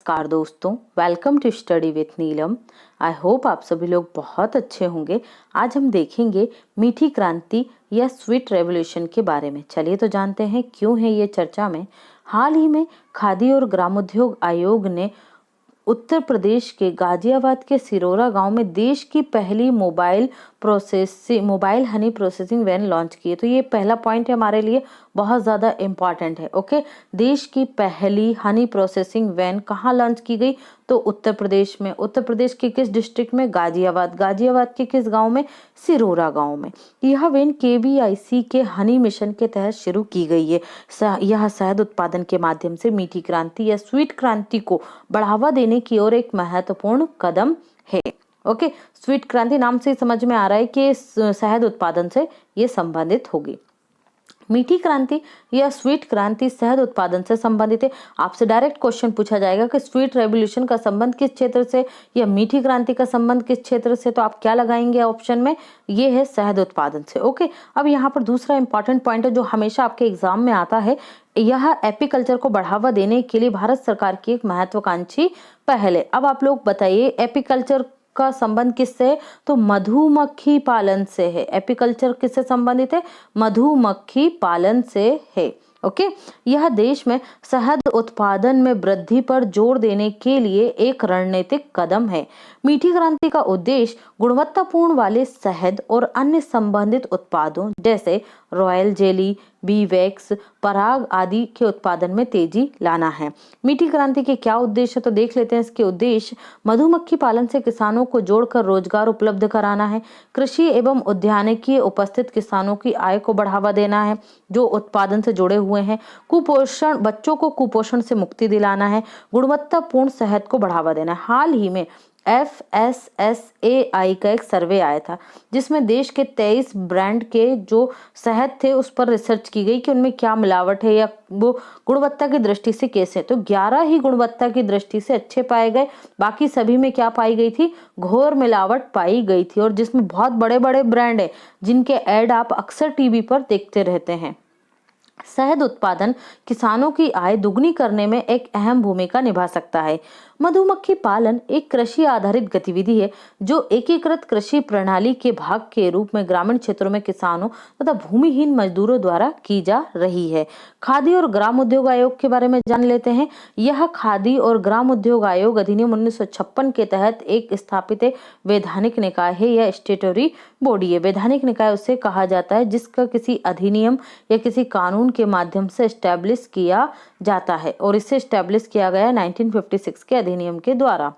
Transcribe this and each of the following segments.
नमस्कार दोस्तों, welcome to study with Neelam. I hope आप सभी लोग बहुत अच्छे होंगे। आज हम देखेंगे मीठी क्रांति या स्वीट रेवोल्यूशन के बारे में। चलिए तो जानते हैं क्यों है ये चर्चा में। हाल ही में खादी और ग्रामोद्योग आयोग ने उत्तर प्रदेश के गाजियाबाद के सिरोरा गांव में देश की पहली mobile honey processing van launch की है। तो ये पहला पॉइंट है हमारे लिए, बहुत ज़्यादा इम्पॉर्टेंट है। ओके, देश की पहली हनी प्रोसेसिंग वैन कहाँ लॉन्च की गई? तो उत्तर प्रदेश में। उत्तर प्रदेश के किस डिस्ट्रिक्ट में? गाजियाबाद के किस गांव में? सिरोरा गांव में। यह वैन KVIC के हनी मिशन के तहत शुरू की गई है। यह शहद उत्पादन के माध्यम से मीठी क्रांति या स्वीट क्रांति को बढ़ावा देने की ओर एक महत्वपूर्ण कदम है। ओके, स्वीट क्रांति नाम से समझ में आ रहा है कि शहद उत्पादन से ये संबंधित होगी। मीठी क्रांति या स्वीट क्रांति शहद उत्पादन से संबंधित है। आपसे डायरेक्ट क्वेश्चन पूछा जाएगा कि स्वीट रेवोल्यूशन का संबंध किस क्षेत्र से या मीठी क्रांति का संबंध किस क्षेत्र से, तो आप क्या लगाएंगे ऑप्शन में? ये है शहद उत्पादन से। ओके, अब यहाँ पर दूसरा इंपॉर्टेंट पॉइंट है जो हमेशा आपके एग्जाम में आता है। यह एपीकल्चर को बढ़ावा देने के लिए भारत सरकार की एक महत्वाकांक्षी पहल है। अब आप लोग बताइए एपीकल्चर का संबंध किससे है? तो मधुमक्खी पालन से है। एपीकल्चर किससे संबंधित है? मधुमक्खी पालन से है। ओके, यह देश में शहद उत्पादन में वृद्धि पर जोर देने के लिए एक रणनीतिक कदम है। मीठी क्रांति का उद्देश्य गुणवत्तापूर्ण वाले शहद और अन्य संबंधित उत्पादों जैसे रॉयल जेली, बी वैक्स, पराग आदि के उत्पादन में तेजी लाना है। मीठी क्रांति के क्या उद्देश्य है तो देख लेते हैं। इसके उद्देश्य मधुमक्खी पालन से किसानों को जोड़कर रोजगार उपलब्ध कराना है। कृषि एवं उद्यानिकी उपस्थित किसानों की आय को बढ़ावा देना है जो उत्पादन से जुड़े हुए हैं। कुपोषण, बच्चों को कुपोषण से मुक्ति दिलाना है। गुणवत्तापूर्ण शहद को बढ़ावा देना है। हाल ही में FSSAI का एक सर्वे आया था जिसमें देश के 23 ब्रांड के जो शहद थे उस पर रिसर्च की गई कि उनमें क्या मिलावट है या वो गुणवत्ता की दृष्टि से कैसे। तो 11 ही गुणवत्ता की दृष्टि से अच्छे पाए गए, बाकी सभी में क्या पाई गई थी? घोर मिलावट पाई गई थी। और जिसमें बहुत बड़े बड़े ब्रांड है जिनके ऐड आप अक्सर टीवी पर देखते रहते हैं। शहद उत्पादन किसानों की आय दुगनी करने में एक अहम भूमिका निभा सकता है। मधुमक्खी पालन एक कृषि आधारित गतिविधि है जो एकीकृत कृषि प्रणाली के भाग के रूप में ग्रामीण क्षेत्रों में किसानों तथा भूमिहीन मजदूरों द्वारा की जा रही है। खादी और ग्राम उद्योग आयोग के बारे में जान लेते हैं। यह खादी और ग्राम उद्योग आयोग अधिनियम 1956 के तहत एक स्थापित वैधानिक निकाय है या स्टेटरी बॉडी है। वैधानिक निकाय उसे कहा जाता है जिसका किसी अधिनियम या किसी कानून के माध्यम से एस्टैब्लिश किया जाता है और इसे एस्टैब्लिश किया गया 1956 के अधिनियम के द्वारा।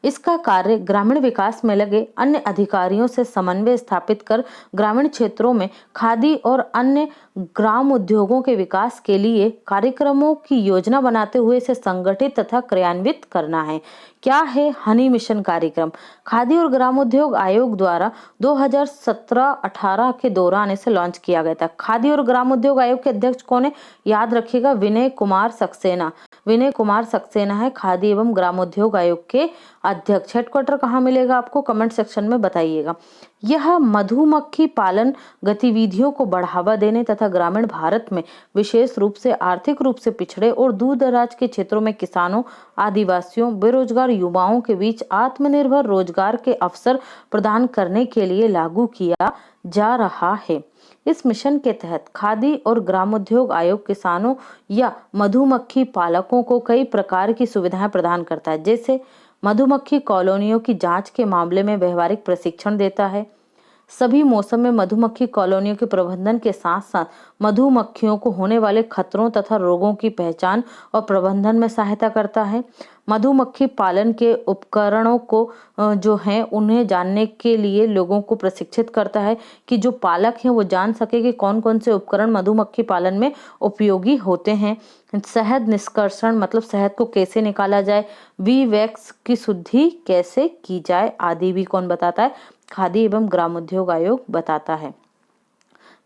इसका कार्य ग्रामीण विकास में लगे अन्य अधिकारियों से समन्वय स्थापित कर ग्रामीण क्षेत्रों में खादी और अन्य ग्राम उद्योगों के विकास के लिए कार्यक्रमों की योजना बनाते हुए इसे संगठित तथा क्रियान्वित करना है। क्या है हनी मिशन कार्यक्रम? खादी और ग्रामोद्योग आयोग द्वारा 2017-18 के दौरान इसे लॉन्च किया गया था। खादी और ग्रामोद्योग आयोग के अध्यक्ष कौन है? याद रखिएगा, विनय कुमार सक्सेना। विनय कुमार सक्सेना है खादी एवं ग्रामोद्योग आयोग के अध्यक्ष। हेडक्वार्टर कहाँ मिलेगा आपको? कमेंट सेक्शन में बताइएगा। यह मधुमक्खी पालन गतिविधियों को बढ़ावा देने तथा ग्रामीण भारत में विशेष रूप से आर्थिक रूप से पिछड़े और दूर दराज के क्षेत्रों में किसानों, आदिवासियों, बेरोजगार युवाओं के बीच आत्मनिर्भर रोजगार के अवसर प्रदान करने के लिए लागू किया जा रहा है। इस मिशन के तहत खादी और ग्रामोद्योग आयोग किसानों या मधुमक्खी पालकों को कई प्रकार की सुविधाएं प्रदान करता है, जैसे मधुमक्खी कॉलोनियों की जांच के मामले में व्यवहारिक प्रशिक्षण देता है। सभी मौसम में मधुमक्खी कॉलोनियों के प्रबंधन के साथ साथ मधुमक्खियों को होने वाले खतरों तथा रोगों की पहचान और प्रबंधन में सहायता करता है। मधुमक्खी पालन के उपकरणों को जो हैं उन्हें जानने के लिए लोगों को प्रशिक्षित करता है कि जो पालक हैं वो जान सके कि कौन कौन से उपकरण मधुमक्खी पालन में उपयोगी होते हैं। शहद निष्कर्षण मतलब शहद को कैसे निकाला जाए, वी वैक्स की शुद्धि कैसे की जाए आदि भी कौन बताता है? खादी एवं ग्रामोद्योग आयोग बताता है।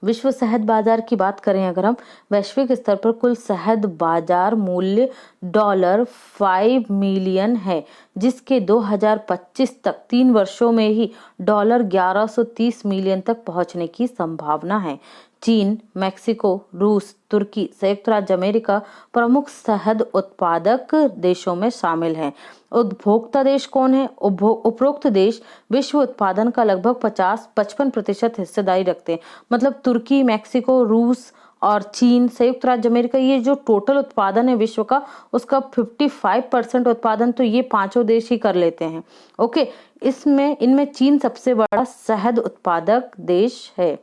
विश्व शहद बाजार की बात करें अगर हम, वैश्विक स्तर पर कुल शहद बाजार मूल्य $5 मिलियन है, जिसके 2025 तक 3 वर्षों में ही $1130 मिलियन तक पहुंचने की संभावना है। चीन, मेक्सिको, रूस, तुर्की, संयुक्त राज्य अमेरिका प्रमुख शहद उत्पादक देशों में शामिल हैं। उपभोक्ता देश कौन है? उपरोक्त देश विश्व उत्पादन का लगभग 50-55% हिस्सेदारी रखते हैं। मतलब तुर्की, मेक्सिको, रूस और चीन, संयुक्त राज्य अमेरिका, ये जो टोटल उत्पादन है विश्व का, उसका 55% उत्पादन तो ये पांचों देश ही कर लेते हैं। ओके, इनमें चीन सबसे बड़ा शहद उत्पादक देश है।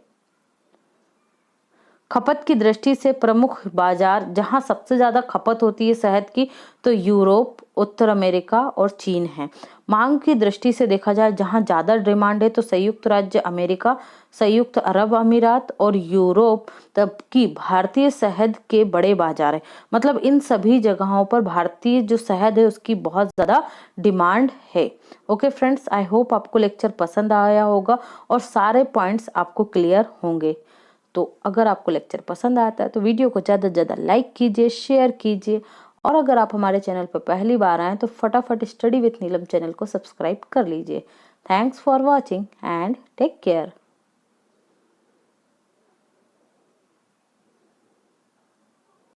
खपत की दृष्टि से प्रमुख बाजार जहां सबसे ज्यादा खपत होती है शहद की, तो यूरोप, उत्तर अमेरिका और चीन है। मांग की दृष्टि से देखा जाए जहां ज्यादा डिमांड है तो संयुक्त राज्य अमेरिका, संयुक्त अरब अमीरात और यूरोप, तब की भारतीय शहद के बड़े बाजार है। मतलब इन सभी जगहों पर भारतीय जो शहद है उसकी बहुत ज्यादा डिमांड है। ओके फ्रेंड्स, आई होप आपको लेक्चर पसंद आया होगा और सारे पॉइंट्स आपको क्लियर होंगे। तो अगर आपको लेक्चर पसंद आता है तो वीडियो को ज़्यादा से ज़्यादा लाइक कीजिए, शेयर कीजिए, और अगर आप हमारे चैनल पर पहली बार आए तो फटाफट स्टडी विथ नीलम चैनल को सब्सक्राइब कर लीजिए। Thanks for watching and take care.